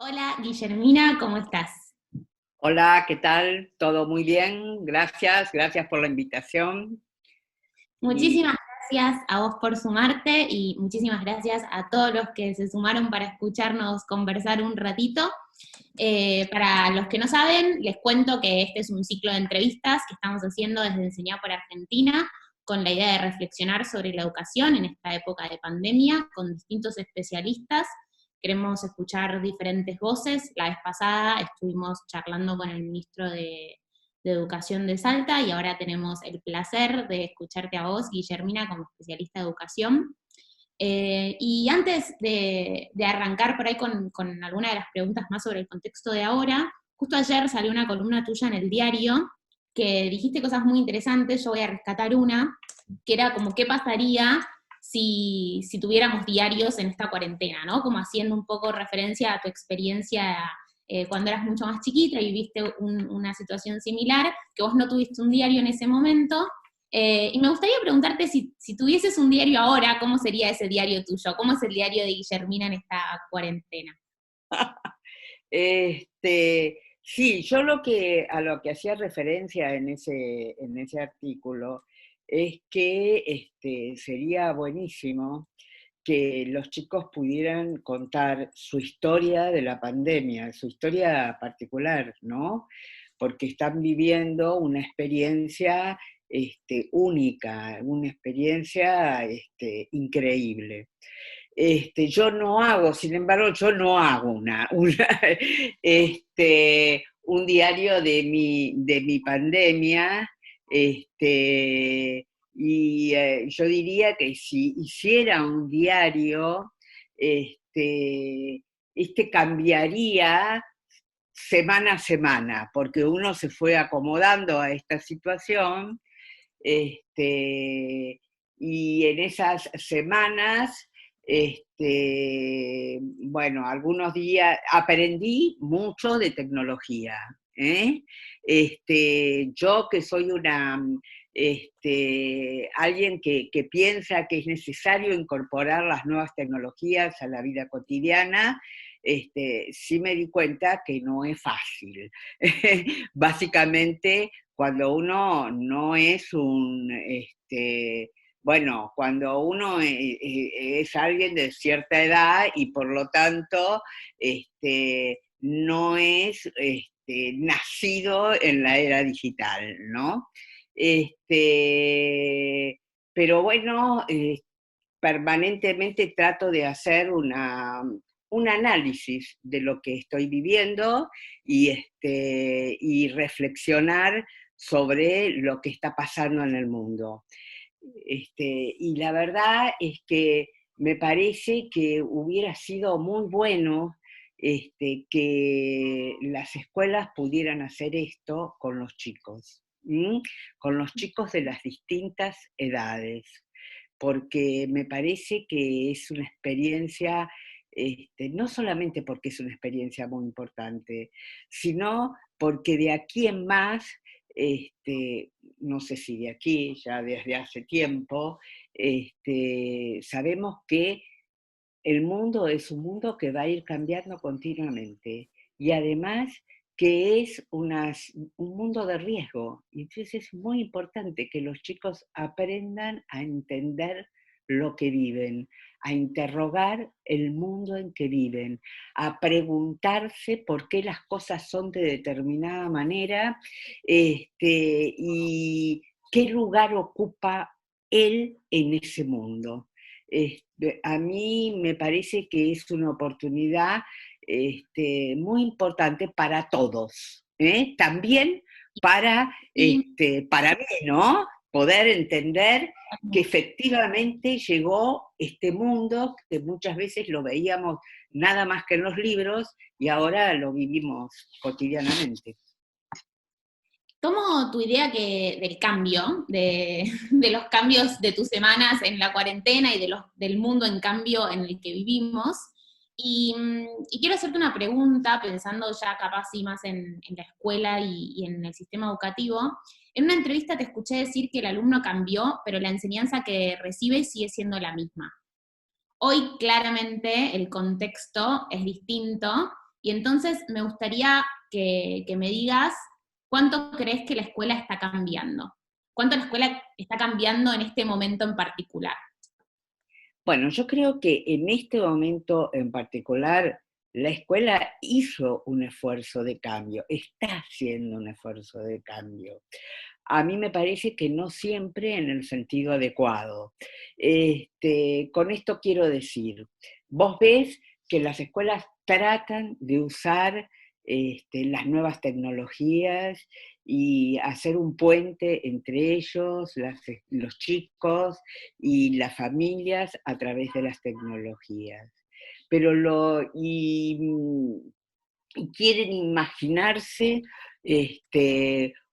Hola, Guillermina, ¿cómo estás? Hola, ¿qué tal? ¿Todo muy bien? Gracias por la invitación. Y Muchísimas gracias a vos por sumarte y muchísimas gracias a todos los que se sumaron para escucharnos conversar un ratito. Para los que no saben, les cuento que este es un ciclo de entrevistas que estamos haciendo desde Enseñar por Argentina, con la idea de reflexionar sobre la educación en esta época de pandemia, con distintos especialistas. Queremos escuchar diferentes voces. La vez pasada estuvimos charlando con el ministro de Educación de Salta y ahora tenemos el placer de escucharte a vos, Guillermina, como especialista de educación. Y antes de arrancar por ahí con alguna de las preguntas más sobre el contexto de ahora, justo ayer salió una columna tuya en el diario que dijiste cosas muy interesantes, yo voy a rescatar una, que era como qué pasaría si tuviéramos diarios en esta cuarentena, ¿no? Como haciendo un poco referencia a tu experiencia cuando eras mucho más chiquita y viviste una situación similar, que vos no tuviste un diario en ese momento, y me gustaría preguntarte si tuvieses un diario ahora, ¿cómo sería ese diario tuyo? ¿Cómo es el diario de Guillermina en esta cuarentena? sí, yo a lo que hacía referencia en ese artículo es que sería buenísimo que los chicos pudieran contar su historia de la pandemia, su historia particular, ¿no? Porque están viviendo una experiencia única, una experiencia increíble. Yo no hago, sin embargo, yo no hago un diario de mi pandemia, y yo diría que si hiciera un diario, cambiaría semana a semana, porque uno se fue acomodando a esta situación, y en esas semanas, bueno, algunos días aprendí mucho de tecnología. ¿Eh? Yo que soy alguien que piensa que es necesario incorporar las nuevas tecnologías a la vida cotidiana, sí me di cuenta que no es fácil. Básicamente, cuando uno no es bueno, cuando uno es alguien de cierta edad y por lo tanto no es nacido en la era digital, ¿no? Pero bueno, permanentemente trato de hacer un análisis de lo que estoy viviendo y reflexionar sobre lo que está pasando en el mundo. Y la verdad es que me parece que hubiera sido muy bueno que las escuelas pudieran hacer esto con los chicos, ¿m? Con los chicos de las distintas edades, porque me parece que es una experiencia, no solamente porque es una experiencia muy importante, sino porque de aquí en más, no sé si de aquí, ya desde hace tiempo, sabemos que el mundo es un mundo que va a ir cambiando continuamente y además que es un mundo de riesgo. Y entonces es muy importante que los chicos aprendan a entender lo que viven, a interrogar el mundo en que viven, a preguntarse por qué las cosas son de determinada manera, y qué lugar ocupa él en ese mundo. A mí me parece que es una oportunidad muy importante para todos, ¿eh? También Y, para mí, ¿no? Poder entender que efectivamente llegó este mundo que muchas veces lo veíamos nada más que en los libros y ahora lo vivimos cotidianamente. tomo tu idea del cambio, de los cambios de tus semanas en la cuarentena y del mundo en cambio en el que vivimos. Y quiero hacerte una pregunta, pensando ya capaz sí más en la escuela y en el sistema educativo. En una entrevista te escuché decir que el alumno cambió, pero la enseñanza que recibe sigue siendo la misma. Hoy claramente el contexto es distinto Y entonces me gustaría que me digas cuánto crees que la escuela está cambiando. ¿Cuánto la escuela está cambiando en este momento en particular? Bueno, yo creo que en este momento en particular la escuela hizo un esfuerzo de cambio, está haciendo un esfuerzo de cambio. A mí me parece que no siempre en el sentido adecuado. Con esto quiero decir, vos ves que las escuelas tratan de usar las nuevas tecnologías y hacer un puente entre ellos, los chicos y las familias a través de las tecnologías. Pero y quieren imaginarse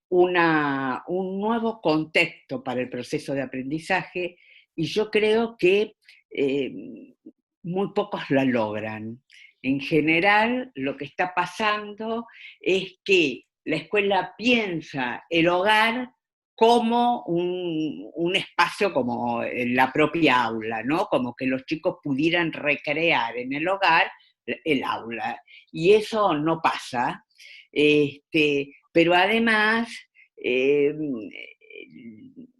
un nuevo contexto para el proceso de aprendizaje y yo creo que muy pocos la logran. En general, lo que está pasando es que la escuela piensa el hogar como un espacio como la propia aula, ¿no? Como que los chicos pudieran recrear en el hogar el aula. Y eso no pasa. Pero además, eh,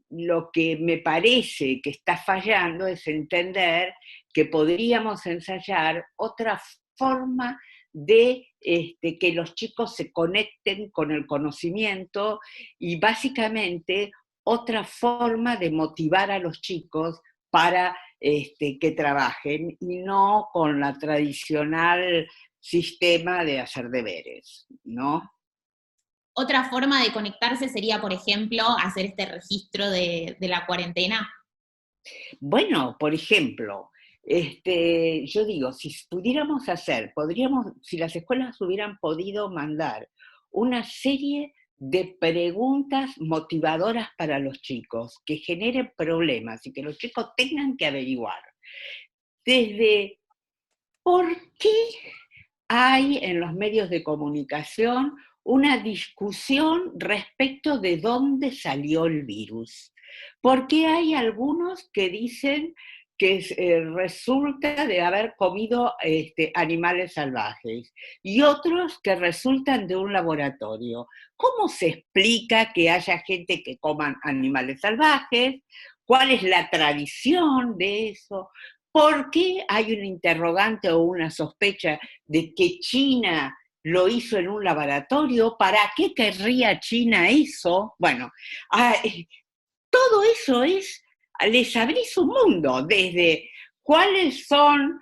lo que me parece que está fallando es entender que podríamos ensayar otra forma de que los chicos se conecten con el conocimiento y básicamente otra forma de motivar a los chicos para que trabajen y no con la tradicional sistema de hacer deberes, ¿no? Otra forma de conectarse sería, por ejemplo, hacer este registro de la cuarentena. Bueno, por ejemplo, yo digo, si pudiéramos hacer, podríamos, si las escuelas hubieran podido mandar una serie de preguntas motivadoras para los chicos, que generen problemas y que los chicos tengan que averiguar. Desde por qué hay en los medios de comunicación una discusión respecto de dónde salió el virus. Porque hay algunos que dicen que resulta de haber comido animales salvajes y otros que resultan de un laboratorio. ¿Cómo se explica que haya gente que coma animales salvajes? ¿Cuál es la tradición de eso? ¿Por qué hay una interrogante o una sospecha de que China lo hizo en un laboratorio? ¿Para qué querría China eso? Bueno, todo eso les abrís un mundo, desde cuáles son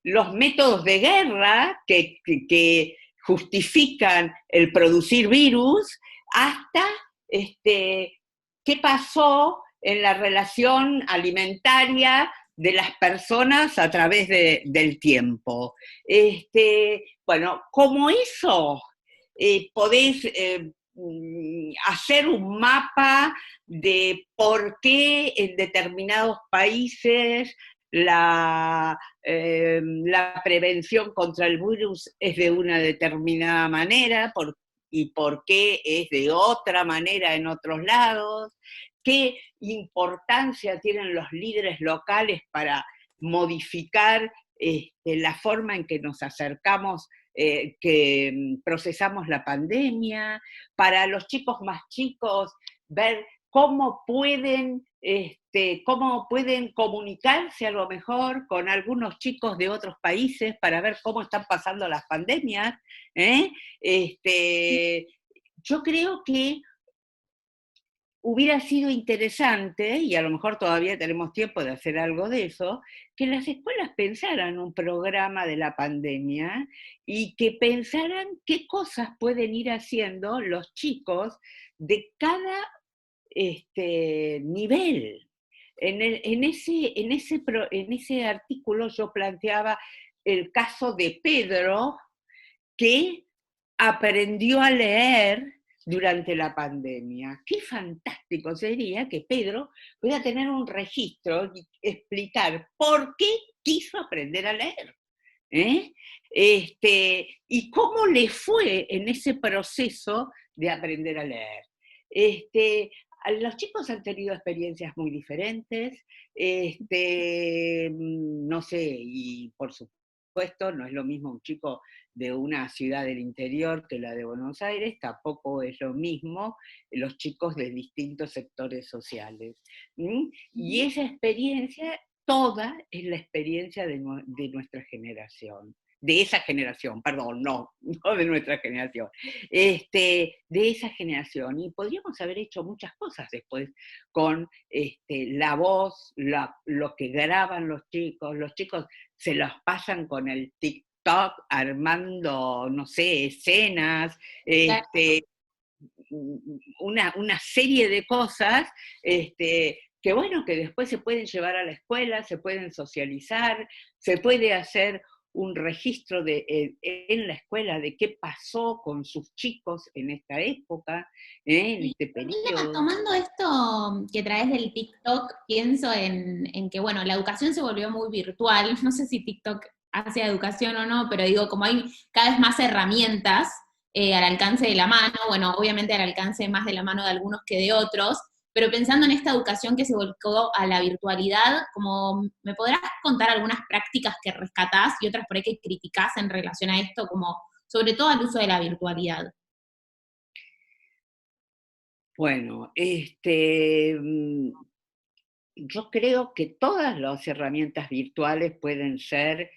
los métodos de guerra que justifican el producir virus, hasta qué pasó en la relación alimentaria de las personas a través del tiempo. Bueno, como eso, podés hacer un mapa de por qué en determinados países la prevención contra el virus es de una determinada manera y por qué es de otra manera en otros lados, qué importancia tienen los líderes locales para modificar la forma en que nos acercamos, que procesamos la pandemia, para los chicos más chicos, ver cómo pueden comunicarse a lo mejor con algunos chicos de otros países para ver cómo están pasando las pandemias. ¿eh? Yo creo que hubiera sido interesante, y a lo mejor todavía tenemos tiempo de hacer algo de eso, que las escuelas pensaran un programa de la pandemia y que pensaran qué cosas pueden ir haciendo los chicos de cada nivel. En ese artículo yo planteaba el caso de Pedro, que aprendió a leer durante la pandemia. Qué fantástico sería que Pedro pueda tener un registro y explicar por qué quiso aprender a leer. ¿eh? Y cómo le fue en ese proceso de aprender a leer. Los chicos han tenido experiencias muy diferentes, no sé, y por supuesto supuesto, no es lo mismo un chico de una ciudad del interior que la de Buenos Aires, tampoco es lo mismo los chicos de distintos sectores sociales. Y esa experiencia, toda es la experiencia de nuestra generación. De esa generación, perdón, no de nuestra generación, de esa generación. Y podríamos haber hecho muchas cosas después con la voz, lo que graban los chicos se los pasan con el TikTok armando, no sé, escenas, una serie de cosas, que bueno, que después se pueden llevar a la escuela, se pueden socializar, se puede hacer un registro en la escuela de qué pasó con sus chicos en esta época, en este Mira, periodo. tomando esto que traes del TikTok, pienso en que, bueno, la educación se volvió muy virtual. No sé si TikTok hace educación o no, pero digo, como hay cada vez más herramientas al alcance de la mano, bueno, obviamente al alcance más de la mano de algunos que de otros, pero pensando en esta educación que se volcó a la virtualidad, como ¿me podrás contar algunas prácticas que rescatás y otras por ahí que criticás en relación a esto, como sobre todo al uso de la virtualidad? Bueno, yo creo que todas las herramientas virtuales pueden ser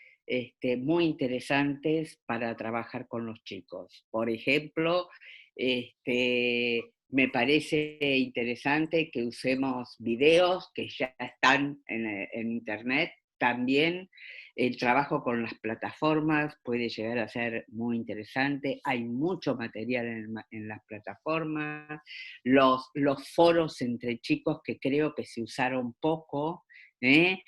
muy interesantes para trabajar con los chicos. Por ejemplo, me parece interesante que usemos videos que ya están en Internet. También el trabajo con las plataformas puede llegar a ser muy interesante. Hay mucho material en las plataformas. Los foros entre chicos que creo que se usaron poco, ¿eh?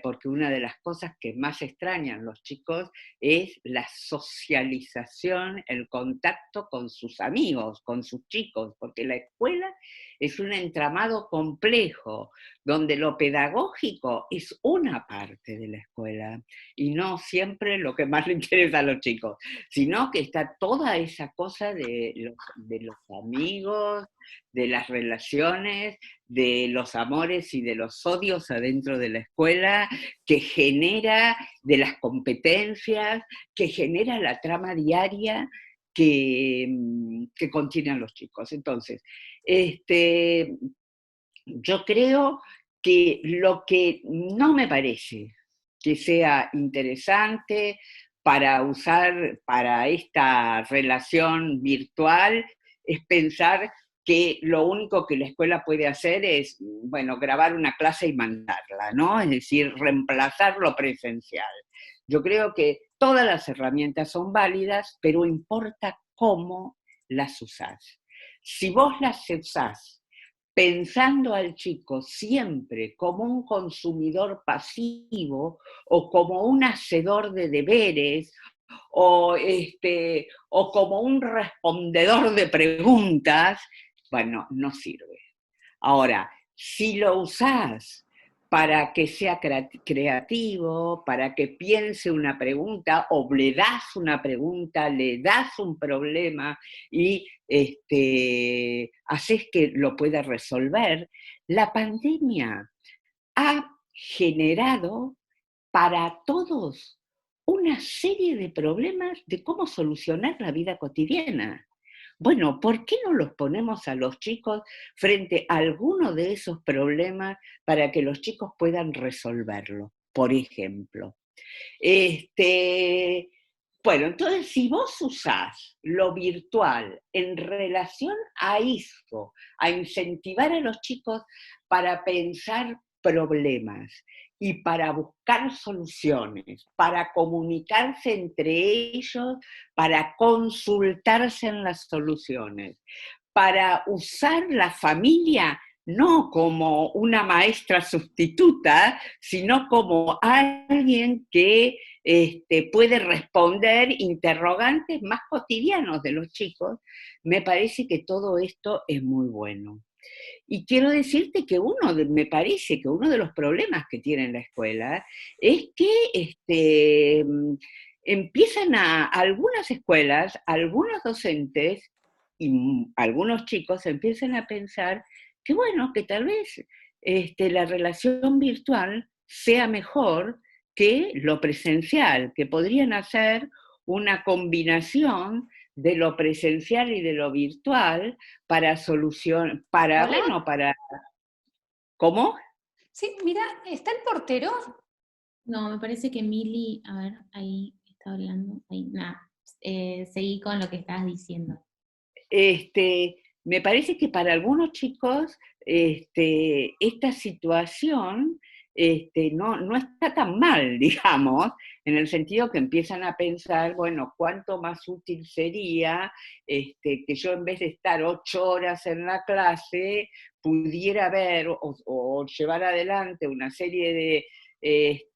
Porque una de las cosas que más extrañan los chicos es la socialización, el contacto con sus amigos, con sus chicos, porque la escuela es un entramado complejo, donde lo pedagógico es una parte de la escuela, y no siempre lo que más le interesa a los chicos, sino que está toda esa cosa de los amigos, de las relaciones, de los amores y de los odios adentro de la escuela, que genera, de las competencias, que genera la trama diaria que contienen los chicos. Entonces, yo creo que lo que no me parece que sea interesante para usar para esta relación virtual es pensar que lo único que la escuela puede hacer es, bueno, grabar una clase y mandarla, ¿no? Es decir, reemplazar lo presencial. Yo creo que todas las herramientas son válidas, pero importa cómo las usás. Si vos las usás pensando al chico siempre como un consumidor pasivo o como un hacedor de deberes o como un respondedor de preguntas, bueno, no sirve. Ahora, si lo usás para que sea creativo, para que piense una pregunta, o le das una pregunta, le das un problema y haces que lo pueda resolver, la pandemia ha generado para todos una serie de problemas de cómo solucionar la vida cotidiana. Bueno, ¿por qué no los ponemos a los chicos frente a alguno de esos problemas para que los chicos puedan resolverlo? Por ejemplo. Bueno, entonces si vos usás lo virtual en relación a eso, a incentivar a los chicos para pensar problemas y para buscar soluciones, para comunicarse entre ellos, para consultarse en las soluciones, para usar la familia no como una maestra sustituta, sino como alguien que puede responder interrogantes más cotidianos de los chicos, me parece que todo esto es muy bueno. Y quiero decirte que me parece que uno de los problemas que tiene la escuela es que empiezan algunas escuelas, algunos docentes y algunos chicos empiezan a pensar que bueno, que tal vez la relación virtual sea mejor que lo presencial, que podrían hacer una combinación de lo presencial y de lo virtual para solucionar, para, Hola. bueno, para... ¿Cómo? Sí, mira, ¿está el portero? No, me parece que Mili, a ver, ahí está hablando, ahí, nada, seguí con lo que estabas diciendo. Me parece que para algunos chicos esta situación no está tan mal, digamos, en el sentido que empiezan a pensar, bueno, cuánto más útil sería que yo en vez de estar 8 horas en la clase, pudiera ver o llevar adelante una serie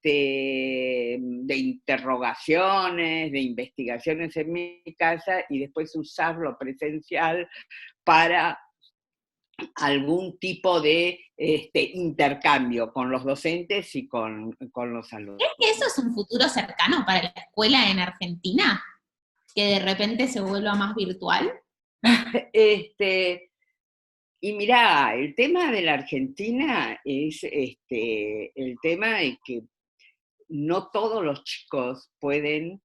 de interrogaciones, de investigaciones en mi casa y después usarlo presencial para algún tipo de intercambio con los docentes y con los alumnos. ¿Crees que eso es un futuro cercano para la escuela en Argentina? ¿Que de repente se vuelva más virtual? Y mirá, el tema de la Argentina es el tema de que no todos los chicos pueden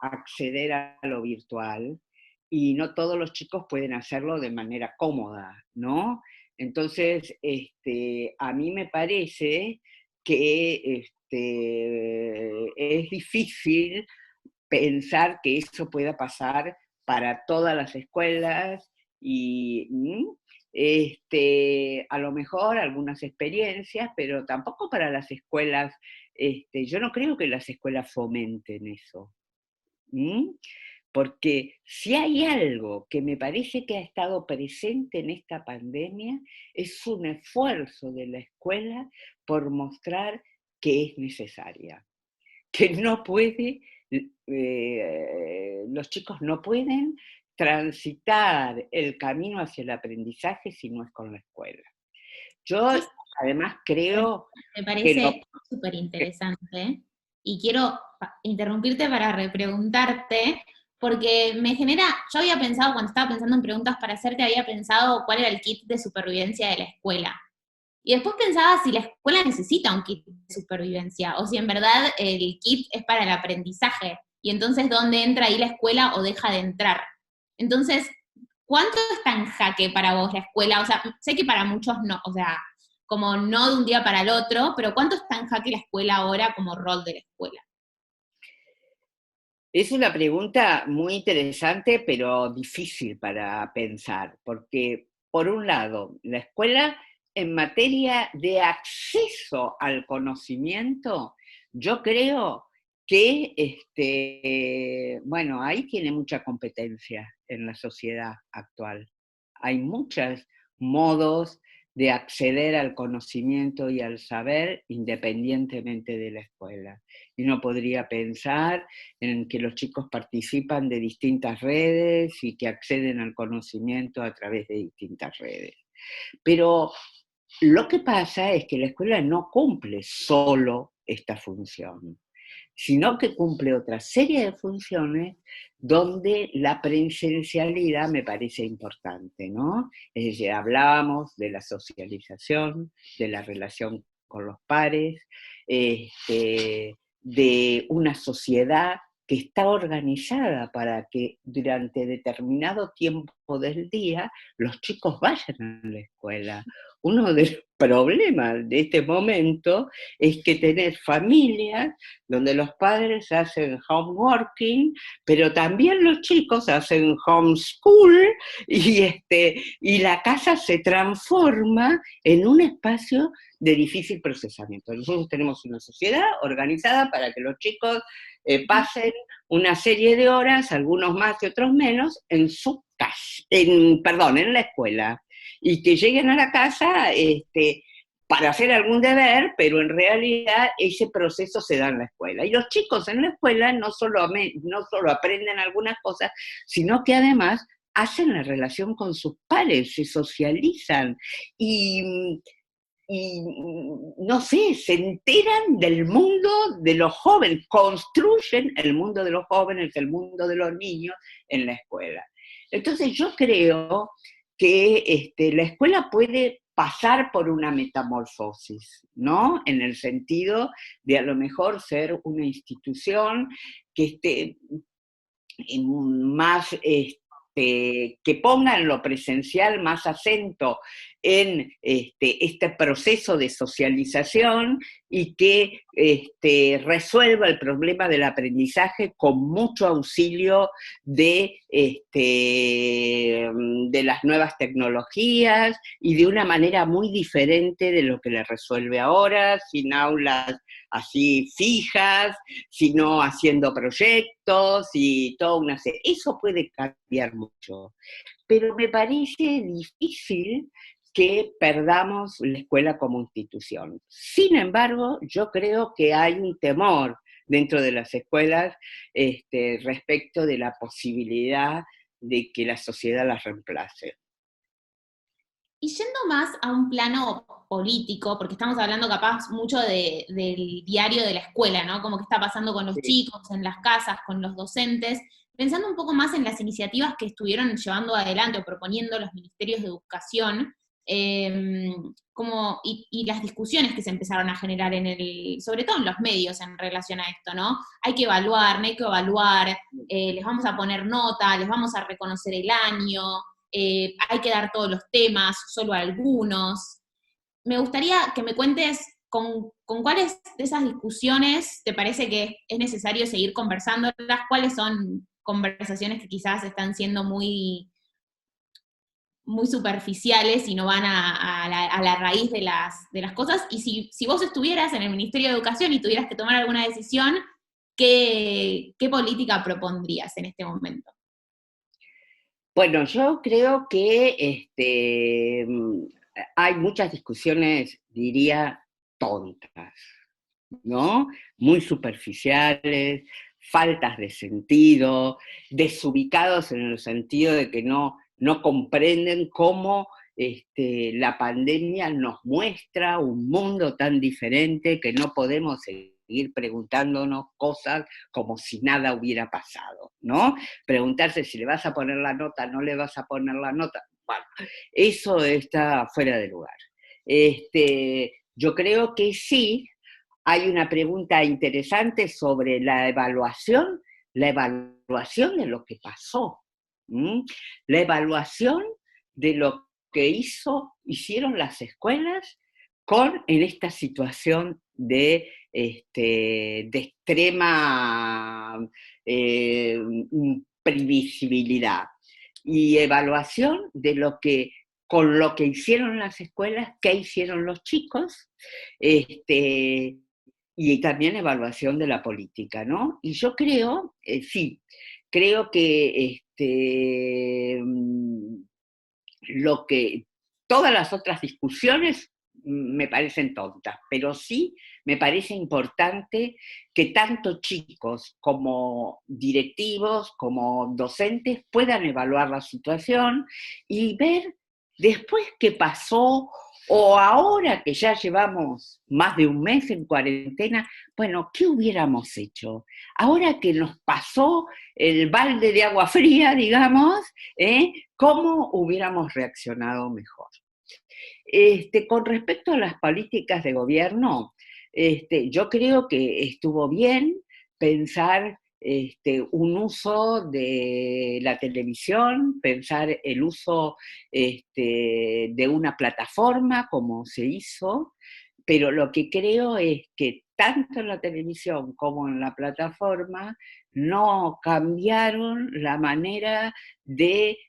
acceder a lo virtual y no todos los chicos pueden hacerlo de manera cómoda, ¿no? Entonces, a mí me parece que es difícil pensar que eso pueda pasar para todas las escuelas y a lo mejor algunas experiencias, pero tampoco para las escuelas. Yo no creo que las escuelas fomenten eso. Porque si hay algo que me parece que ha estado presente en esta pandemia, es un esfuerzo de la escuela por mostrar que es necesaria, que no puede, los chicos no pueden transitar el camino hacia el aprendizaje si no es con la escuela. Yo además creo Me que lo... parece súper interesante y quiero interrumpirte para repreguntarte, porque me genera, yo había pensado, cuando estaba pensando en preguntas para hacerte, había pensado cuál era el kit de supervivencia de la escuela. Y después pensaba si la escuela necesita un kit de supervivencia, o si en verdad el kit es para el aprendizaje, y entonces dónde entra ahí la escuela o deja de entrar. Entonces, ¿cuánto está en jaque para vos la escuela? O sea, sé que para muchos no, o sea, como no de un día para el otro, pero ¿cuánto está en jaque la escuela ahora como rol de la escuela? Es una pregunta muy interesante, pero difícil para pensar, porque por un lado, la escuela en materia de acceso al conocimiento, yo creo que, bueno, ahí tiene mucha competencia en la sociedad actual. Hay muchos modos de acceder al conocimiento y al saber independientemente de la escuela. Y uno podría pensar en que los chicos participan de distintas redes y que acceden al conocimiento a través de distintas redes. Pero lo que pasa es que la escuela no cumple solo esta función, sino que cumple otra serie de funciones donde la presencialidad me parece importante, ¿no? Es decir, hablábamos de la socialización, de la relación con los pares, de una sociedad que está organizada para que durante determinado tiempo del día los chicos vayan a la escuela. Uno de los problemas de este momento es que tenés familias donde los padres hacen homeworking, pero también los chicos hacen homeschool y la casa se transforma en un espacio de difícil procesamiento. Nosotros tenemos una sociedad organizada para que los chicos pasen una serie de horas, algunos más y otros menos, en su casa, en la escuela, y que lleguen a la casa para hacer algún deber, pero en realidad ese proceso se da en la escuela. Y los chicos en la escuela no solo aprenden algunas cosas, sino que además hacen la relación con sus pares, se socializan y no sé, se enteran del mundo de los jóvenes, construyen el mundo de los jóvenes, el mundo de los niños en la escuela. Entonces yo creo que la escuela puede pasar por una metamorfosis, ¿no? En el sentido de a lo mejor ser una institución que esté más, que ponga en lo presencial más acento en este proceso de socialización y que resuelva el problema del aprendizaje con mucho auxilio de las nuevas tecnologías y de una manera muy diferente de lo que le resuelve ahora, sin aulas así fijas, sino haciendo proyectos y toda una serie. Eso puede cambiar mucho, pero me parece difícil que perdamos la escuela como institución. Sin embargo, yo creo que hay un temor dentro de las escuelas respecto de la posibilidad de que la sociedad las reemplace. Y yendo más a un plano político, porque estamos hablando capaz mucho del diario de la escuela, ¿no? Como que está pasando con los chicos, en las casas, con los docentes, pensando un poco más en las iniciativas que estuvieron llevando adelante o proponiendo los ministerios de educación, y las discusiones que se empezaron a generar sobre todo en los medios en relación a esto, ¿no? Hay que evaluar, no hay que evaluar, les vamos a poner nota, les vamos a reconocer el año, hay que dar todos los temas, solo algunos. Me gustaría que me cuentes con cuáles de esas discusiones te parece que es necesario seguir conversándolas, cuáles son conversaciones que quizás están siendo muy, muy superficiales y no van a la raíz de las cosas. Y si vos estuvieras en el Ministerio de Educación y tuvieras que tomar alguna decisión, ¿qué política propondrías en este momento? Bueno, yo creo que hay muchas discusiones, diría, tontas, ¿no? Muy superficiales, faltas de sentido, desubicados en el sentido de que no comprenden cómo la pandemia nos muestra un mundo tan diferente que no podemos seguir preguntándonos cosas como si nada hubiera pasado, ¿no? Preguntarse si le vas a poner la nota, no le vas a poner la nota, bueno, eso está fuera de lugar. Yo creo que sí, hay una pregunta interesante sobre la evaluación de lo que pasó, la evaluación de lo que hicieron las escuelas en esta situación de extrema previsibilidad, y evaluación de con lo que hicieron las escuelas, qué hicieron los chicos, y también evaluación de la política, ¿no? Y yo creo, sí, creo que todas las otras discusiones me parecen tontas, pero sí me parece importante que tanto chicos como directivos, como docentes puedan evaluar la situación y ver después qué pasó, o ahora que ya llevamos más de un mes en cuarentena, bueno, ¿qué hubiéramos hecho? Ahora que nos pasó el balde de agua fría, digamos, ¿cómo hubiéramos reaccionado mejor? Con respecto a las políticas de gobierno, yo creo que estuvo bien pensar un uso de la televisión, pensar el uso de una plataforma como se hizo, pero lo que creo es que tanto en la televisión como en la plataforma no cambiaron la manera de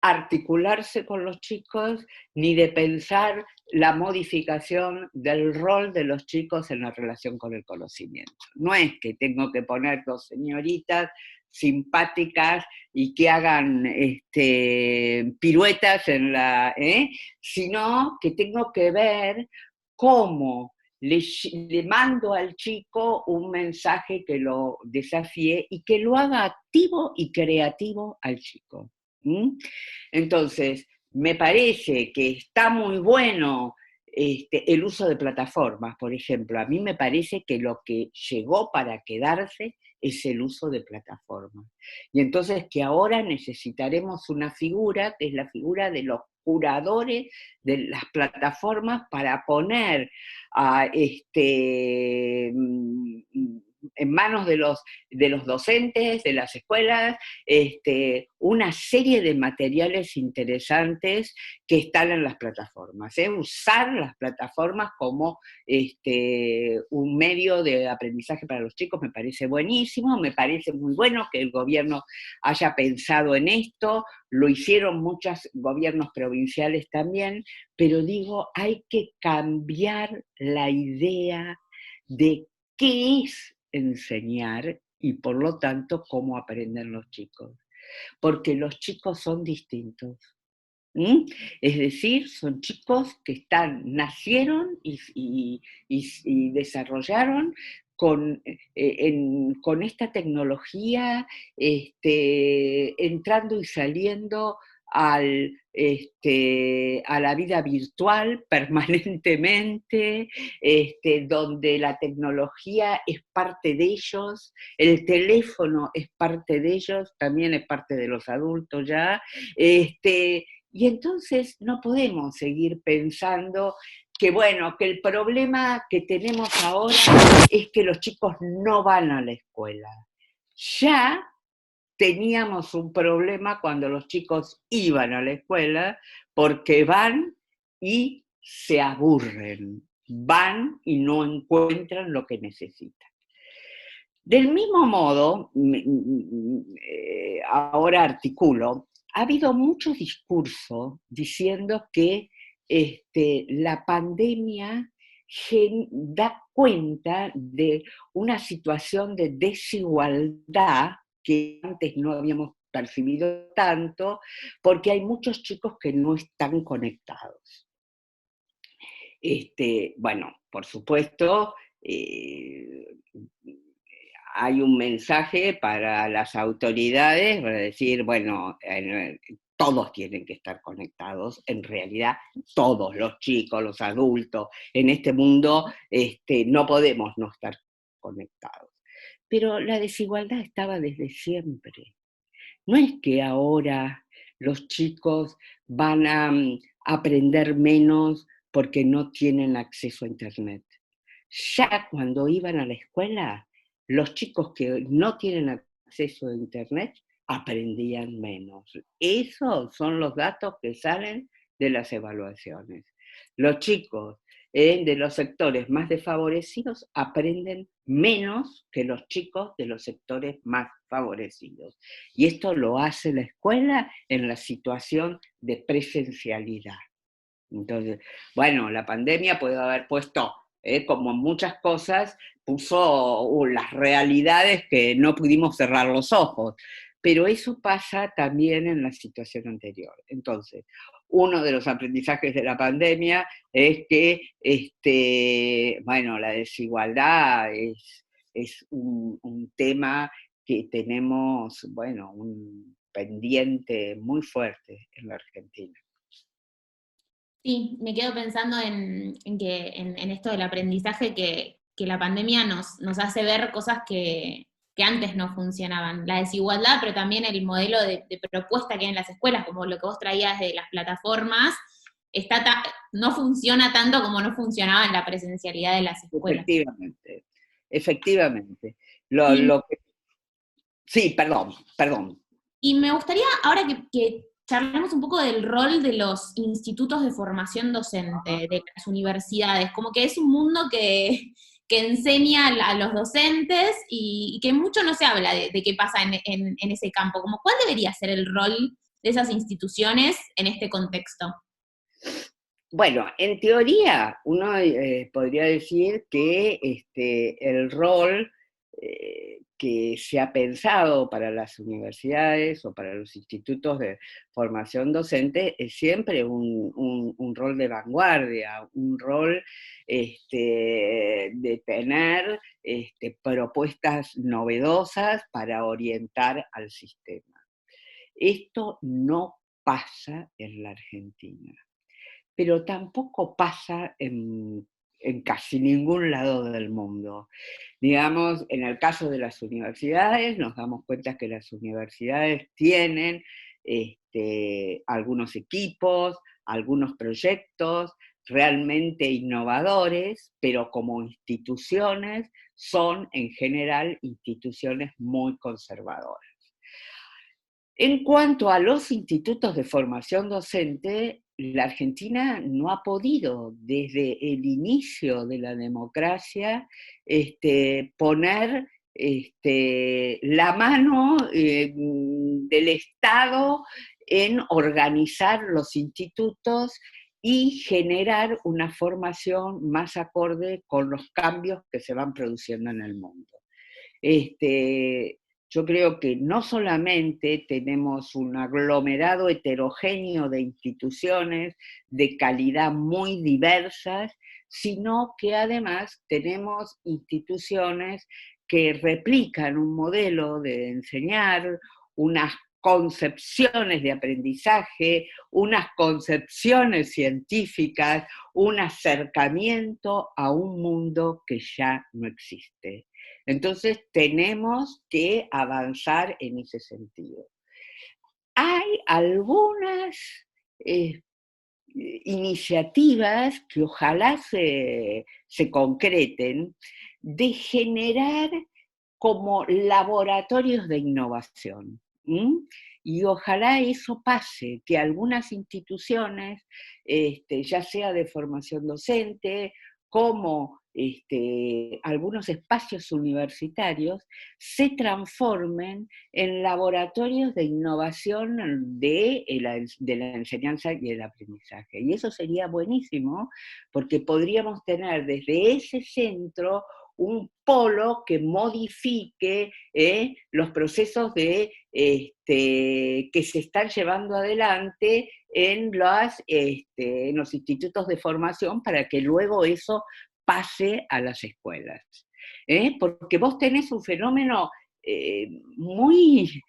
articularse con los chicos, ni de pensar la modificación del rol de los chicos en la relación con el conocimiento. No es que tengo que poner dos señoritas simpáticas y que hagan piruetas sino que tengo que ver cómo le mando al chico un mensaje que lo desafíe y que lo haga activo y creativo al chico. Entonces, me parece que está muy bueno el uso de plataformas, por ejemplo. A mí me parece que lo que llegó para quedarse es el uso de plataformas. Y entonces que ahora necesitaremos una figura, que es la figura de los curadores de las plataformas para poner a, en manos de los docentes, de las escuelas, una serie de materiales interesantes que están en las plataformas. Usar las plataformas como un medio de aprendizaje para los chicos me parece buenísimo, me parece muy bueno que el gobierno haya pensado en esto, lo hicieron muchos gobiernos provinciales también, pero digo, hay que cambiar la idea de qué es enseñar y por lo tanto cómo aprenden los chicos. Porque los chicos son distintos. ¿Mm? Es decir, son chicos que nacieron y desarrollaron con esta tecnología, entrando y saliendo a la vida virtual permanentemente, donde la tecnología es parte de ellos, el teléfono es parte de ellos, también es parte de los adultos ya, y entonces no podemos seguir pensando que, bueno, que el problema que tenemos ahora es que los chicos no van a la escuela. Ya teníamos un problema cuando los chicos iban a la escuela, porque van y se aburren, van y no encuentran lo que necesitan. Del mismo modo, ahora articulo, ha habido mucho discurso diciendo que la pandemia da cuenta de una situación de desigualdad que antes no habíamos percibido tanto, porque hay muchos chicos que no están conectados. Bueno, por supuesto, hay un mensaje para las autoridades para decir, bueno, todos tienen que estar conectados, en realidad todos, los chicos, los adultos, en este mundo no podemos no estar conectados. Pero la desigualdad estaba desde siempre. No es que ahora los chicos van a aprender menos porque no tienen acceso a Internet. Ya cuando iban a la escuela, los chicos que no tienen acceso a Internet aprendían menos. Esos son los datos que salen de las evaluaciones. Los chicos de los sectores más desfavorecidos aprenden menos que los chicos de los sectores más favorecidos. Y esto lo hace la escuela en la situación de presencialidad. Entonces, bueno, la pandemia puede haber puesto, como muchas cosas, puso las realidades que no pudimos cerrar los ojos, pero eso pasa también en la situación anterior. Entonces, uno de los aprendizajes de la pandemia es que, bueno, la desigualdad es un tema que tenemos, bueno, un pendiente muy fuerte en la Argentina. Sí, me quedo pensando en esto del aprendizaje que la pandemia nos hace ver cosas que antes no funcionaban. La desigualdad, pero también el modelo de propuesta que hay en las escuelas, como lo que vos traías de las plataformas, no funciona tanto como no funcionaba en la presencialidad de las escuelas. Efectivamente. Sí, perdón. Y me gustaría, ahora que charlemos un poco del rol de los institutos de formación docente, de las universidades, como que es un mundo que enseña a los docentes y que mucho no se habla de qué pasa en ese campo, como cuál debería ser el rol de esas instituciones en este contexto. Bueno, en teoría uno podría decir que el rol que se ha pensado para las universidades o para los institutos de formación docente es siempre un rol de vanguardia, un rol de tener propuestas novedosas para orientar al sistema. Esto no pasa en la Argentina, pero tampoco pasa en casi ningún lado del mundo. Digamos, en el caso de las universidades, nos damos cuenta que las universidades tienen algunos equipos, algunos proyectos realmente innovadores, pero como instituciones son en general instituciones muy conservadoras. En cuanto a los institutos de formación docente, la Argentina no ha podido, desde el inicio de la democracia, poner la mano del Estado en organizar los institutos y generar una formación más acorde con los cambios que se van produciendo en el mundo. Yo creo que no solamente tenemos un aglomerado heterogéneo de instituciones de calidad muy diversas, sino que además tenemos instituciones que replican un modelo de enseñar, unas concepciones de aprendizaje, unas concepciones científicas, un acercamiento a un mundo que ya no existe. Entonces tenemos que avanzar en ese sentido. Hay algunas iniciativas que ojalá se concreten de generar como laboratorios de innovación. Y ojalá eso pase, que algunas instituciones, ya sea de formación docente, como algunos espacios universitarios, se transformen en laboratorios de innovación de la enseñanza y el aprendizaje. Y eso sería buenísimo, porque podríamos tener desde ese centro un polo que modifique los procesos que se están llevando adelante en los institutos de formación para que luego eso pase a las escuelas. Porque vos tenés un fenómeno muy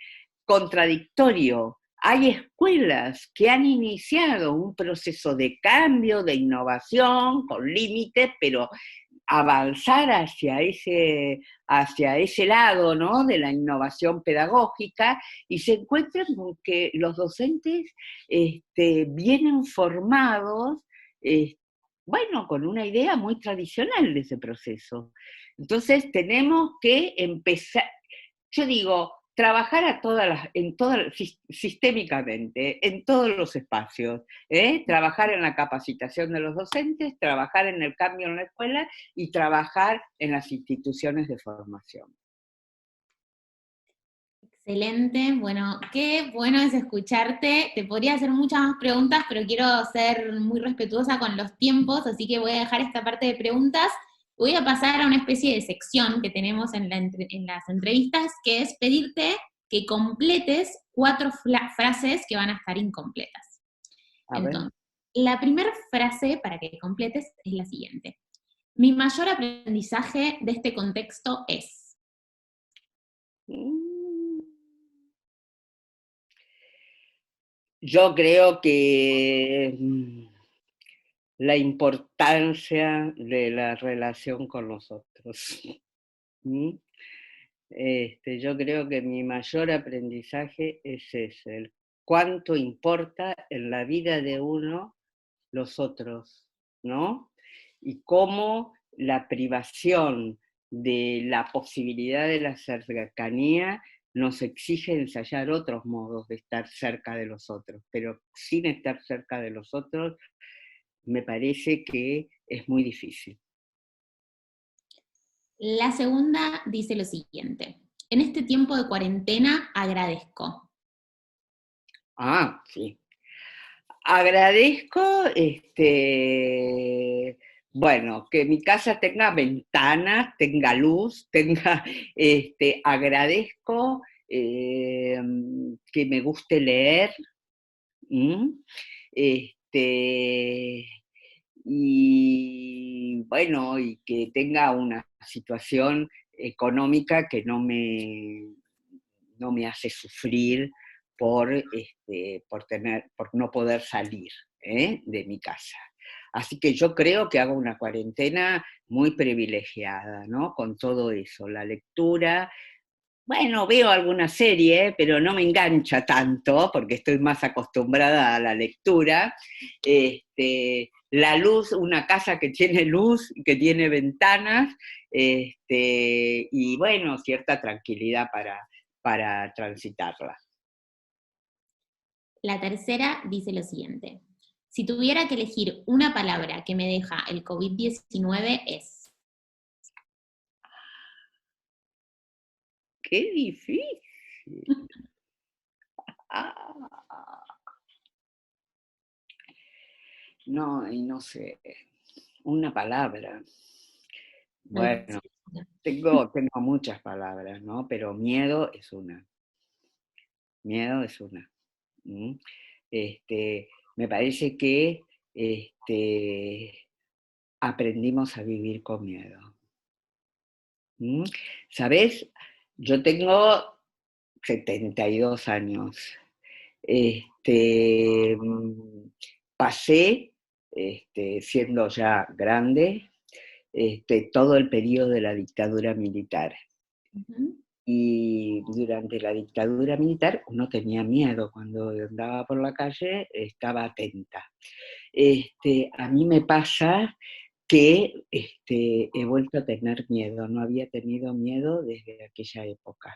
contradictorio. Hay escuelas que han iniciado un proceso de cambio, de innovación, con límites, pero avanzar hacia ese lado, ¿no?, de la innovación pedagógica, y se encuentran con que los docentes vienen formados, con una idea muy tradicional de ese proceso. Entonces tenemos que empezar, yo digo, trabajar sistémicamente, en todos los espacios, trabajar en la capacitación de los docentes, trabajar en el cambio en la escuela y trabajar en las instituciones de formación. Excelente, bueno, qué bueno es escucharte. Te podría hacer muchas más preguntas, pero quiero ser muy respetuosa con los tiempos, así que voy a dejar esta parte de preguntas. Voy a pasar a una especie de sección que tenemos en las entrevistas, que es pedirte que completes 4 frases que van a estar incompletas. Entonces, la primera frase para que completes es la siguiente. Mi mayor aprendizaje de este contexto es... Yo creo que la importancia de la relación con los otros. Yo creo que mi mayor aprendizaje es ese, el cuánto importa en la vida de uno los otros, ¿no? Y cómo la privación de la posibilidad de la cercanía nos exige ensayar otros modos de estar cerca de los otros, pero sin estar cerca de los otros me parece que es muy difícil. La segunda dice lo siguiente. En este tiempo de cuarentena agradezco. Ah, sí. Agradezco, que mi casa tenga ventanas, tenga luz, agradezco que me guste leer, y que tenga una situación económica que no me hace sufrir por no poder salir de mi casa. Así que yo creo que hago una cuarentena muy privilegiada, ¿no? Con todo eso, la lectura, Bueno, veo alguna serie, pero no me engancha tanto, porque estoy más acostumbrada a la lectura. La luz, una casa que tiene luz, que tiene ventanas, y bueno, cierta tranquilidad para transitarla. La tercera dice lo siguiente. Si tuviera que elegir una palabra que me deja el COVID-19 es... ¡Qué difícil! Ah, no, y no sé, una palabra. Bueno, tengo muchas palabras, ¿no? Pero miedo es una. Miedo es una. ¿Mm? Me parece que aprendimos a vivir con miedo. ¿Mm? ¿Sabes? Yo tengo 72 años. Pasé, siendo ya grande, todo el periodo de la dictadura militar. Uh-huh. Y durante la dictadura militar uno tenía miedo, cuando andaba por la calle estaba atenta. A mí me pasa que he vuelto a tener miedo, no había tenido miedo desde aquella época.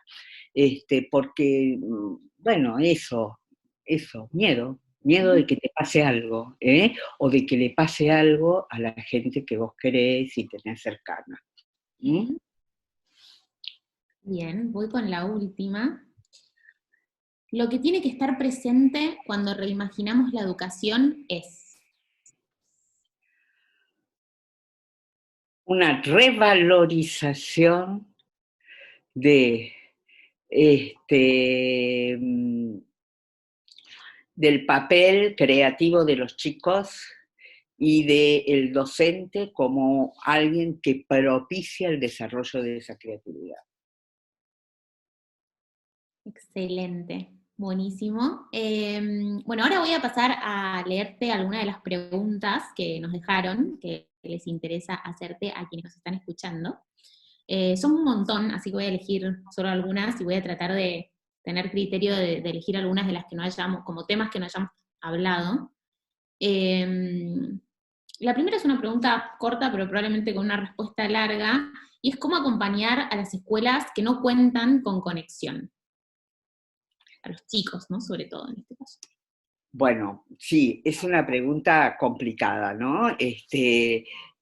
Porque, bueno, eso, miedo de que te pase algo, o de que le pase algo a la gente que vos querés y tenés cercana. ¿Mm? Bien, voy con la última. Lo que tiene que estar presente cuando reimaginamos la educación es... Una revalorización de del papel creativo de los chicos y del docente como alguien que propicia el desarrollo de esa creatividad. Excelente, buenísimo. Bueno, ahora voy a pasar a leerte algunas de las preguntas que nos dejaron, que les interesa hacerte a quienes nos están escuchando. Son un montón, así que voy a elegir solo algunas y voy a tratar de tener criterio de elegir algunas de las que no hayamos, como temas que no hayamos hablado. La primera es una pregunta corta, pero probablemente con una respuesta larga, y es cómo acompañar a las escuelas que no cuentan con conexión. A los chicos, ¿no? Sobre todo en este caso. Bueno, sí, es una pregunta complicada, ¿no?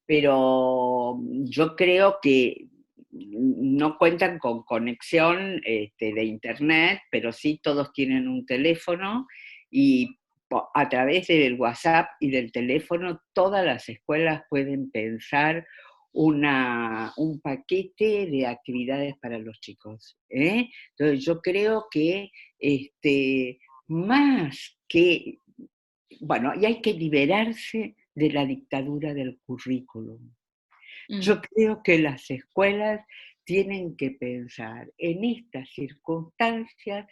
Pero yo creo que no cuentan con conexión de internet, pero sí todos tienen un teléfono y a través del WhatsApp y del teléfono todas las escuelas pueden pensar un paquete de actividades para los chicos. Entonces yo creo que más que, bueno, y hay que liberarse de la dictadura del currículum. Yo creo que las escuelas tienen que pensar en estas circunstancias,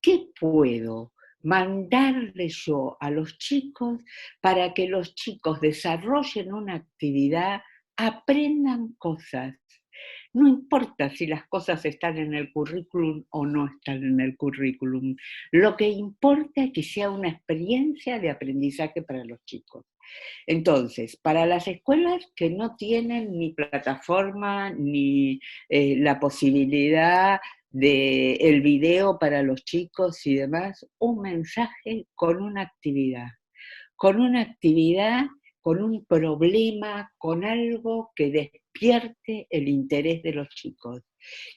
¿qué puedo mandarle yo a los chicos para que los chicos desarrollen una actividad, aprendan cosas? No importa si las cosas están en el currículum o no están en el currículum. Lo que importa es que sea una experiencia de aprendizaje para los chicos. Entonces, para las escuelas que no tienen ni plataforma ni la posibilidad de el video para los chicos y demás, un mensaje con una actividad, con un problema, con algo que despierte el interés de los chicos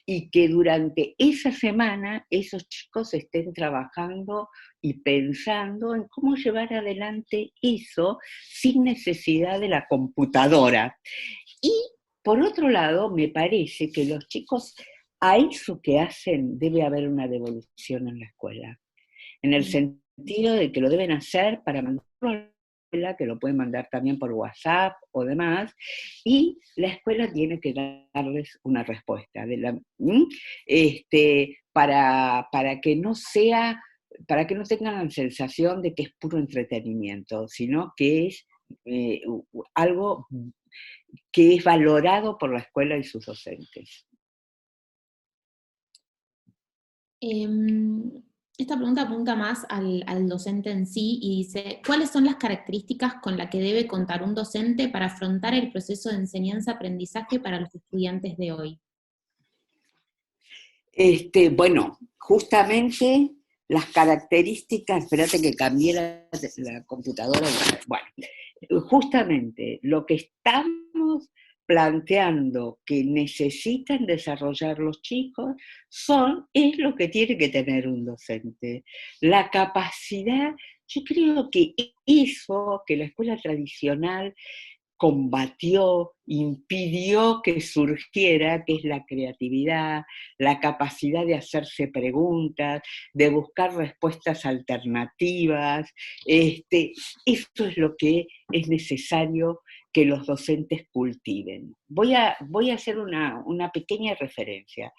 y que durante esa semana esos chicos estén trabajando y pensando en cómo llevar adelante eso sin necesidad de la computadora. Y por otro lado, me parece que los chicos a eso que hacen debe haber una devolución en la escuela, en el sentido de que lo deben hacer para mandarlo a la escuela, que lo pueden mandar también por WhatsApp o demás, y la escuela tiene que darles una respuesta para que no sea, para que no tengan la sensación de que es puro entretenimiento, sino que es algo que es valorado por la escuela y sus docentes. Esta pregunta apunta más al docente en sí y dice, ¿cuáles son las características con las que debe contar un docente para afrontar el proceso de enseñanza-aprendizaje para los estudiantes de hoy? Bueno, justamente las características, espérate que cambié la computadora, bueno, justamente lo que estamos planteando que necesitan desarrollar los chicos es lo que tiene que tener un docente. La capacidad, yo creo que eso que la escuela tradicional combatió, impidió que surgiera, que es la creatividad, la capacidad de hacerse preguntas, de buscar respuestas alternativas. Esto es lo que es necesario que los docentes cultiven. Voy a hacer una pequeña referencia.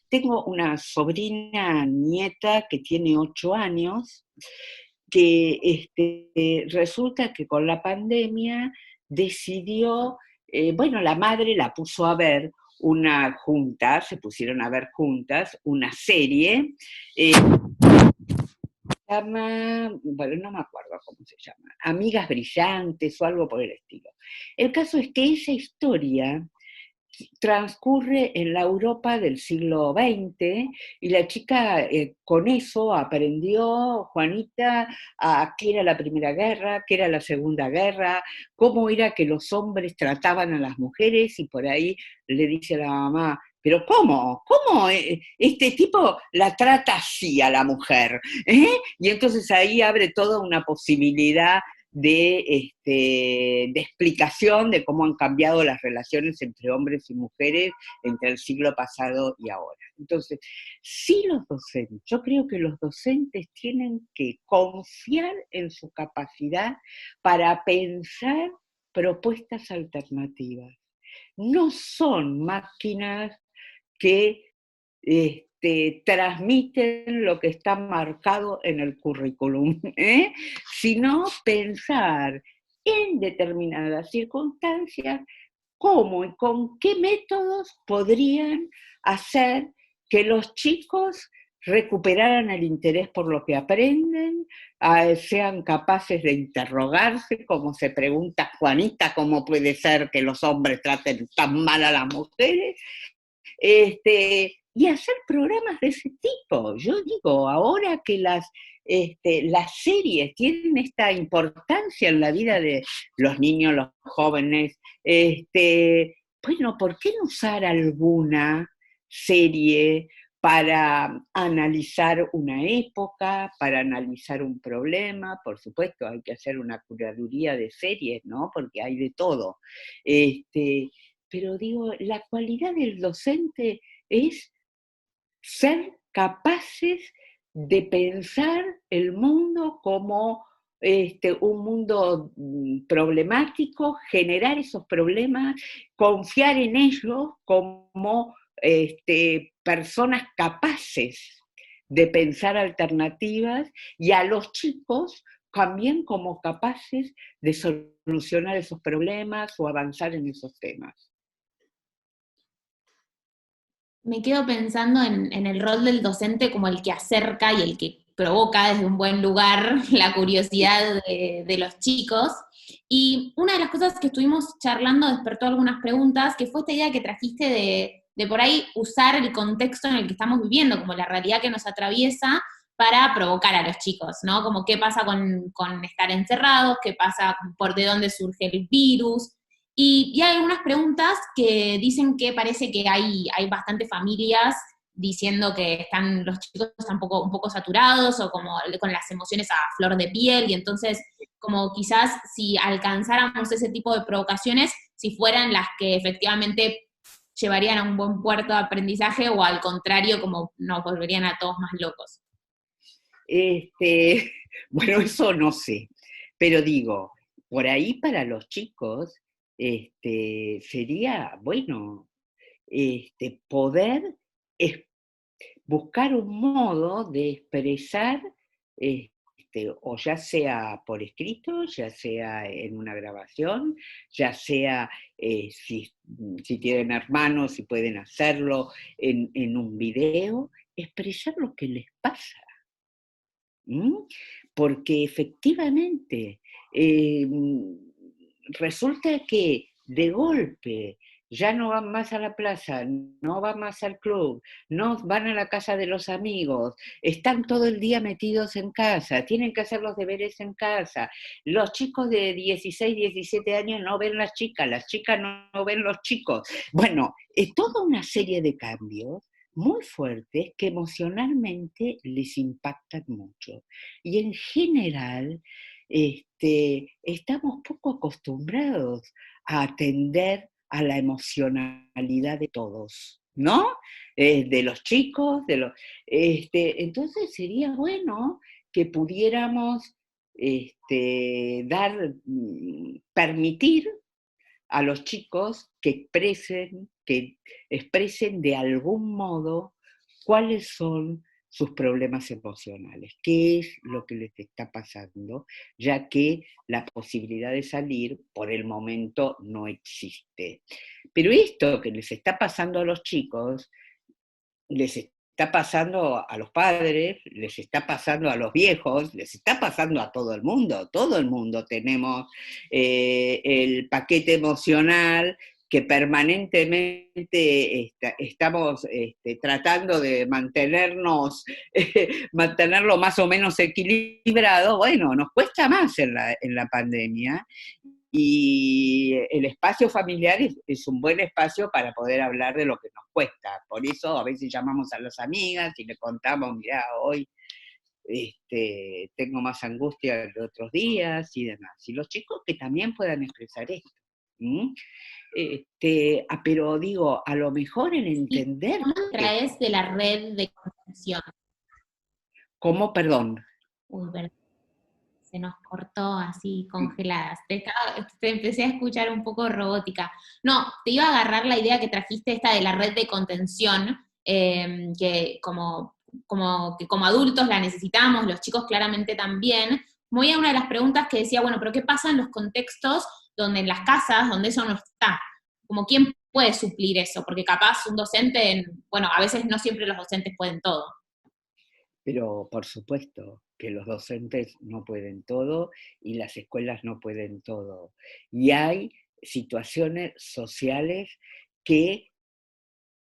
Tengo una sobrina nieta que tiene 8 años, que resulta que con la pandemia decidió, bueno, la madre la puso a ver se pusieron a ver juntas una serie, bueno, no me acuerdo cómo se llama, Amigas Brillantes o algo por el estilo. El caso es que esa historia transcurre en la Europa del siglo XX y la chica con eso aprendió, Juanita, a qué era la Primera Guerra, qué era la Segunda Guerra, cómo era que los hombres trataban a las mujeres y por ahí le dice a la mamá, pero ¿cómo? ¿Cómo este tipo la trata así a la mujer? Y entonces ahí abre toda una posibilidad de explicación de cómo han cambiado las relaciones entre hombres y mujeres entre el siglo pasado y ahora. Entonces, sí los docentes, yo creo que los docentes tienen que confiar en su capacidad para pensar propuestas alternativas. No son máquinas que transmiten lo que está marcado en el currículum, sino pensar en determinadas circunstancias cómo y con qué métodos podrían hacer que los chicos recuperaran el interés por lo que aprenden, sean capaces de interrogarse, como se pregunta Juanita, ¿cómo puede ser que los hombres traten tan mal a las mujeres? Y hacer programas de ese tipo. Yo digo, ahora que las series tienen esta importancia en la vida de los niños, los jóvenes, bueno, ¿por qué no usar alguna serie para analizar una época, para analizar un problema? Por supuesto, hay que hacer una curaduría de series, ¿no? Porque hay de todo. Pero digo, la cualidad del docente es ser capaces de pensar el mundo como un mundo problemático, generar esos problemas, confiar en ellos como personas capaces de pensar alternativas, y a los chicos también como capaces de solucionar esos problemas o avanzar en esos temas. Me quedo pensando en el rol del docente como el que acerca y el que provoca desde un buen lugar la curiosidad de los chicos. Y una de las cosas que estuvimos charlando despertó algunas preguntas, que fue esta idea que trajiste de por ahí usar el contexto en el que estamos viviendo, como la realidad que nos atraviesa, para provocar a los chicos, ¿no? Como qué pasa con estar encerrados, qué pasa por de dónde surge el virus. Y hay algunas preguntas que dicen que parece que hay bastantes familias diciendo que están los chicos están un poco saturados o como con las emociones a flor de piel, y entonces como quizás si alcanzáramos ese tipo de provocaciones, si fueran las que efectivamente llevarían a un buen puerto de aprendizaje, o al contrario, como nos volverían a todos más locos. Bueno, eso no sé, pero digo, por ahí para los chicos sería, bueno, poder buscar un modo de expresar, o ya sea por escrito, ya sea en una grabación, ya sea si tienen hermanos, si pueden hacerlo en un video, expresar lo que les pasa. Porque efectivamente resulta que de golpe ya no van más a la plaza, no van más al club, no van a la casa de los amigos, están todo el día metidos en casa, tienen que hacer los deberes en casa. Los chicos de 16, 17 años no ven las chicas no ven los chicos. Bueno, es toda una serie de cambios muy fuertes que emocionalmente les impactan mucho. Y en general, estamos poco acostumbrados a atender a la emocionalidad de todos, ¿no? De los chicos, entonces sería bueno que pudiéramos permitir a los chicos que expresen de algún modo cuáles son sus problemas emocionales, qué es lo que les está pasando, ya que la posibilidad de salir por el momento no existe. Pero esto que les está pasando a los chicos, les está pasando a los padres, les está pasando a los viejos, les está pasando a todo el mundo tenemos el paquete emocional que permanentemente estamos tratando de mantenerlo más o menos equilibrado. Bueno, nos cuesta más en la pandemia, y el espacio familiar es un buen espacio para poder hablar de lo que nos cuesta. Por eso a veces llamamos a las amigas y le contamos, mirá, hoy tengo más angustia que otros días y demás. Y los chicos que también puedan expresar esto. Pero digo, a lo mejor en entender... ¿Cómo traes de la red de contención? ¿Cómo? Perdón. Uy, perdón. Se nos cortó así, congeladas. Te empecé a escuchar un poco robótica. No, te iba a agarrar la idea que trajiste esta de la red de contención, que como adultos la necesitamos, los chicos claramente también. Voy a una de las preguntas que decía, bueno, pero ¿qué pasa en los contextos donde en las casas, donde eso no está? Como quién puede suplir eso, porque capaz un docente, bueno, a veces no siempre los docentes pueden todo. Pero por supuesto que los docentes no pueden todo y las escuelas no pueden todo. Y hay situaciones sociales que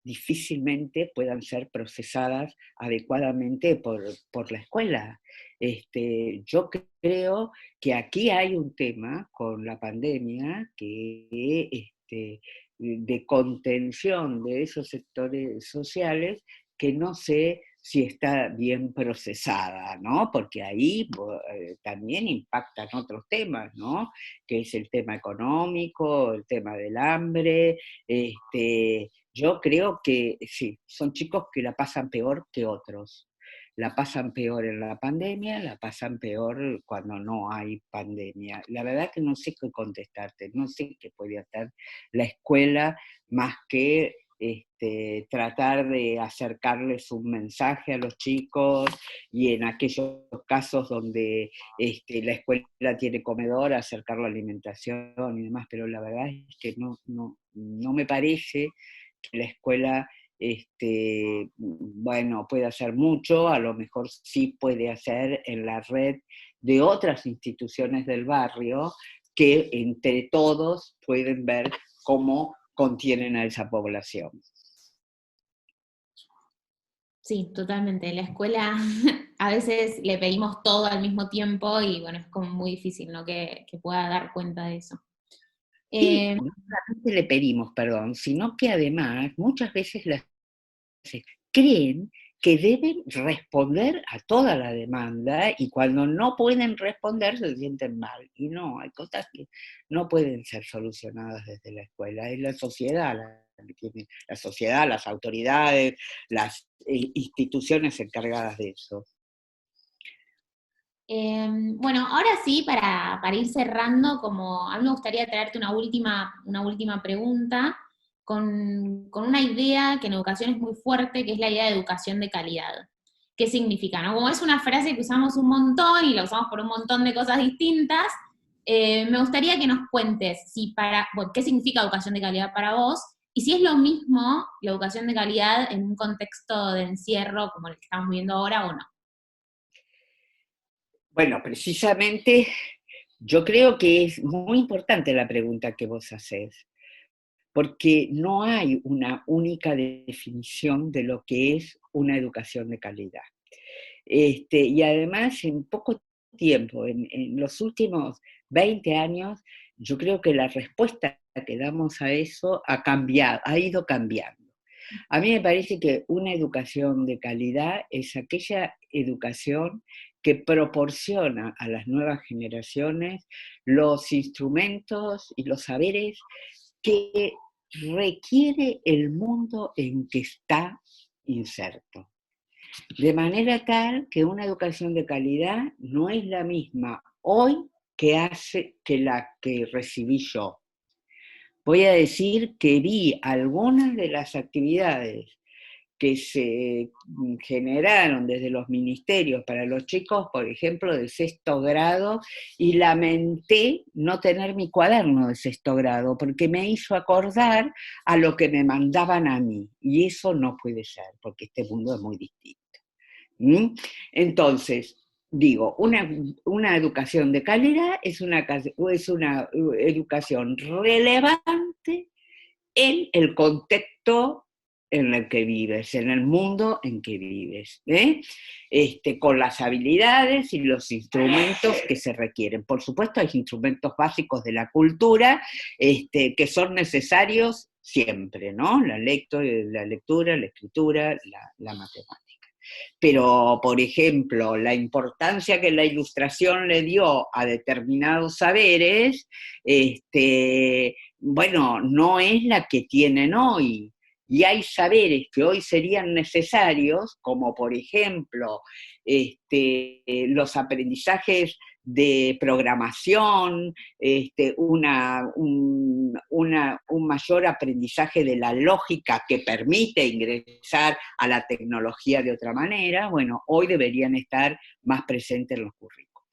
difícilmente puedan ser procesadas adecuadamente por la escuela. Yo creo que aquí hay un tema con la pandemia que de contención de esos sectores sociales que no sé si está bien procesada, ¿no? Porque ahí también impactan otros temas, ¿no? Que es el tema económico, el tema del hambre. Yo creo que sí, son chicos que la pasan peor que otros. La pasan peor en la pandemia, la pasan peor cuando no hay pandemia. La verdad que no sé qué contestarte, no sé qué puede hacer la escuela más que tratar de acercarles un mensaje a los chicos, y en aquellos casos donde la escuela tiene comedor, acercar la alimentación y demás, pero la verdad es que no me parece que la escuela bueno, puede hacer mucho, a lo mejor sí puede hacer en la red de otras instituciones del barrio que entre todos pueden ver cómo contienen a esa población. Sí, totalmente. La escuela a veces le pedimos todo al mismo tiempo y bueno, es como muy difícil, ¿no? Que pueda dar cuenta de eso. Sí, no solamente le pedimos perdón, sino que además muchas veces las creen que deben responder a toda la demanda y cuando no pueden responder se sienten mal. Y no, hay cosas que no pueden ser solucionadas desde la escuela, es la sociedad la sociedad, las autoridades, las instituciones encargadas de eso. Bueno, ahora sí, para ir cerrando, como a mí me gustaría traerte una última pregunta con una idea que en educación es muy fuerte, que es la idea de educación de calidad. ¿Qué significa? ¿No? Como es una frase que usamos un montón y la usamos por un montón de cosas distintas, me gustaría que nos cuentes qué significa educación de calidad para vos y si es lo mismo la educación de calidad en un contexto de encierro como el que estamos viviendo ahora o no. Bueno, precisamente yo creo que es muy importante la pregunta que vos hacés, porque no hay una única definición de lo que es una educación de calidad. Y además, en poco tiempo, en los últimos 20 años, yo creo que la respuesta que damos a eso ha cambiado, ha ido cambiando. A mí me parece que una educación de calidad es aquella educación que proporciona a las nuevas generaciones los instrumentos y los saberes que requiere el mundo en que está inserto. De manera tal que una educación de calidad no es la misma hoy que la que recibí yo. Voy a decir que vi algunas de las actividades que se generaron desde los ministerios para los chicos, por ejemplo, de sexto grado, y lamenté no tener mi cuaderno de sexto grado, porque me hizo acordar a lo que me mandaban a mí, y eso no puede ser, porque este mundo es muy distinto. Entonces, digo, una educación de calidad es una educación relevante en el contexto en el que vives, en el mundo en que vives, con las habilidades y los instrumentos que se requieren. Por supuesto, hay instrumentos básicos de la cultura que son necesarios siempre, ¿no? La lectura, la escritura, la matemática. Pero, por ejemplo, la importancia que la Ilustración le dio a determinados saberes, bueno, no es la que tienen hoy. Y hay saberes que hoy serían necesarios, como por ejemplo los aprendizajes de programación, un mayor aprendizaje de la lógica que permite ingresar a la tecnología de otra manera, bueno, hoy deberían estar más presentes en los currículos.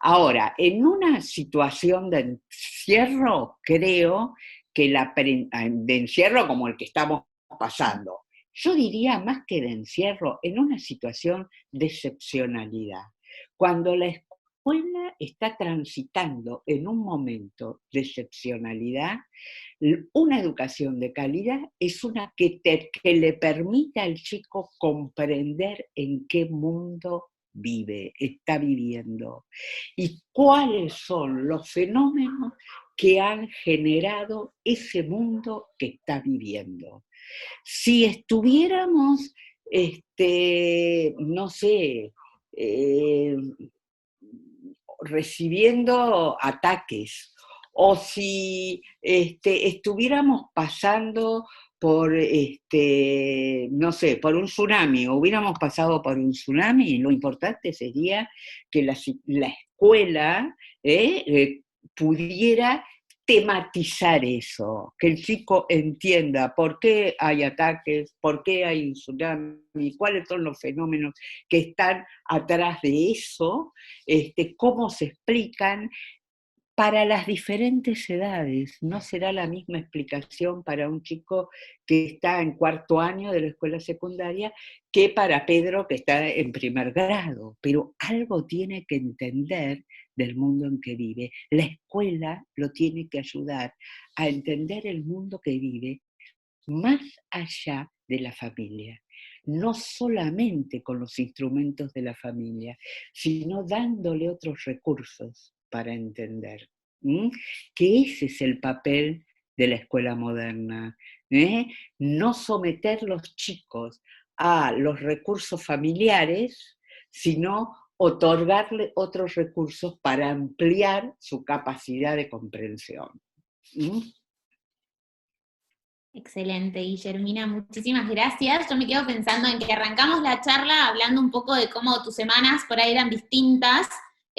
Ahora, en una situación de encierro, creo que de encierro como el que estamos pasando, yo diría más que de encierro, en una situación de excepcionalidad. Cuando la escuela está transitando en un momento de excepcionalidad, una educación de calidad es una que le permite al chico comprender en qué mundo está viviendo, y cuáles son los fenómenos que han generado ese mundo que está viviendo. Si estuviéramos, no sé, recibiendo ataques, o si estuviéramos pasando por, no sé, por un tsunami, o hubiéramos pasado por un tsunami, lo importante sería que la escuela pudiera tematizar eso, que el chico entienda por qué hay ataques, por qué hay un tsunami, cuáles son los fenómenos que están atrás de eso, cómo se explican para las diferentes edades. No será la misma explicación para un chico que está en cuarto año de la escuela secundaria que para Pedro que está en primer grado, pero algo tiene que entender del mundo en que vive. La escuela lo tiene que ayudar a entender el mundo que vive más allá de la familia, no solamente con los instrumentos de la familia, sino dándole otros recursos para entender. Que ese es el papel de la escuela moderna. No someter los chicos a los recursos familiares, sino otorgarle otros recursos para ampliar su capacidad de comprensión. Excelente, Guillermina, muchísimas gracias. Yo me quedo pensando en que arrancamos la charla hablando un poco de cómo tus semanas por ahí eran distintas,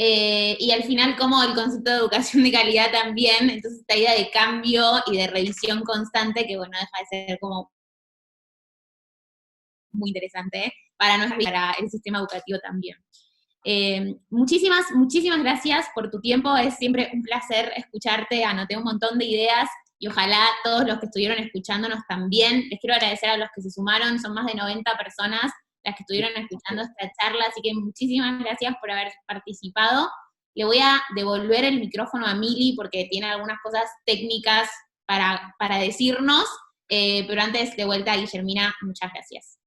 y al final cómo el concepto de educación de calidad también, entonces esta idea de cambio y de revisión constante, que bueno, deja de ser como muy interesante para nosotros y para el sistema educativo también. Muchísimas gracias por tu tiempo, es siempre un placer escucharte, anoté un montón de ideas y ojalá todos los que estuvieron escuchándonos también. Les quiero agradecer a los que se sumaron, son más de 90 personas las que estuvieron escuchando esta charla, así que muchísimas gracias por haber participado. Le voy a devolver el micrófono a Mili porque tiene algunas cosas técnicas para decirnos, pero antes de vuelta, Guillermina, muchas gracias.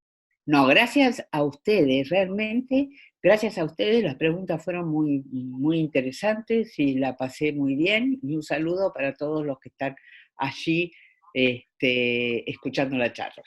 No, gracias a ustedes, realmente, gracias a ustedes, las preguntas fueron muy, muy interesantes y la pasé muy bien, y un saludo para todos los que están allí escuchando la charla.